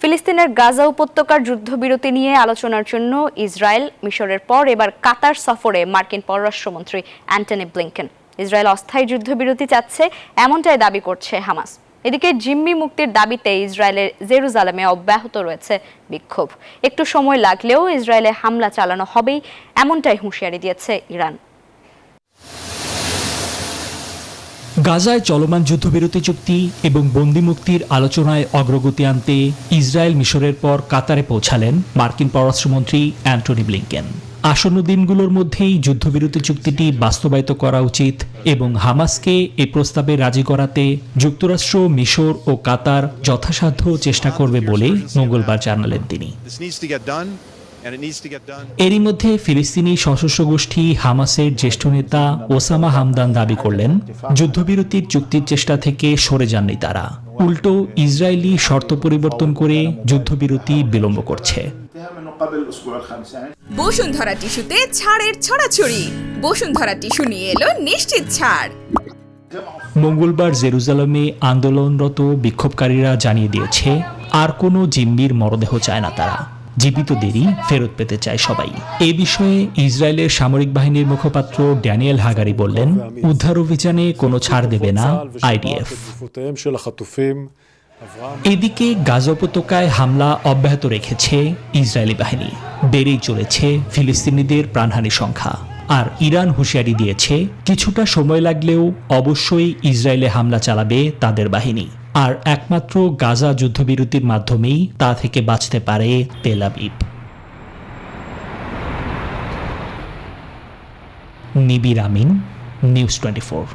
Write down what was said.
ফিলিস্তিনের গাজা উপত্যকার যুদ্ধবিরতি নিয়ে আলোচনার জন্য ইসরায়েল মিশরের পর এবার কাতার সফরে মার্কিন পররাষ্ট্রমন্ত্রী অ্যান্টনি ব্লিংকেন। ইসরায়েল অস্থায়ী যুদ্ধবিরতি চাচ্ছে এমনটাই দাবি করছে হামাস। এদিকে জিম্মি মুক্তির দাবিতে ইসরায়েলের জেরুজালেমে অব্যাহত রয়েছে বিক্ষোভ। একটু সময় লাগলেও ইসরায়েলে হামলা চালানো হবেই এমনটাই হুঁশিয়ারি দিয়েছে ইরান। গাজায় চলমান যুদ্ধবিরতি চুক্তি এবং বন্দি মুক্তির আলোচনায় অগ্রগতি আনতে ইসরায়েল মিশরের পর কাতারে পৌঁছালেন মার্কিন পররাষ্ট্রমন্ত্রী অ্যান্টনি ব্লিংকেন। আসন্ন দিনগুলোর মধ্যেই যুদ্ধবিরতি চুক্তিটি বাস্তবায়িত করা উচিত এবং হামাসকে এই প্রস্তাবে রাজি করাতে যুক্তরাষ্ট্র, মিশর ও কাতার যথাসাধ্য চেষ্টা করবে বলে মঙ্গলবার জানালেন তিনি। এরই মধ্যে ফিলিস্তিনি সশস্ত্র গোষ্ঠী হামাসের জ্যেষ্ঠ নেতা ওসামা হামদান দাবি করলেন, যুদ্ধবিরতির চুক্তির চেষ্টা থেকে সরে যাননি তারা, উল্টো ইসরায়েলি শর্ত পরিবর্তন করে যুদ্ধবিরতি বিলম্ব করছে। বসুন্ধরা টিস্যুতে ছাড়ের ছড়াছড়ি। বসুন্ধরা টিস্যু নিয়ে এলো নিশ্চিত ছাড়। মঙ্গলবার জেরুজালেমে আন্দোলনরত বিক্ষোভকারীরা জানিয়ে দিয়েছে, আর কোনো জিম্মির মরদেহ চায় না তারা, জীবিতদেরই ফেরত পেতে চায় সবাই। এ বিষয়ে ইসরায়েলের সামরিক বাহিনীর মুখপাত্র ড্যানিয়েল হাগারি বললেন, উদ্ধার অভিযানে কোনো ছাড় দেবে না আইডিএফ। এদিকে গাজা উপত্যকায় হামলা অব্যাহত রেখেছে ইসরায়েলি বাহিনী। বেড়েই চলেছে ফিলিস্তিনিদের প্রাণহানির সংখ্যা। আর ইরান হুঁশিয়ারি দিয়েছে, কিছুটা সময় লাগলেও অবশ্যই ইসরায়েলে হামলা চালাবে তাদের বাহিনী। আর একমাত্র গাজা যুদ্ধবিরতির মাধ্যমেই তা থেকে বাঁচতে পারে তেল আবিব। নিবির আমিন, নিউজ 24।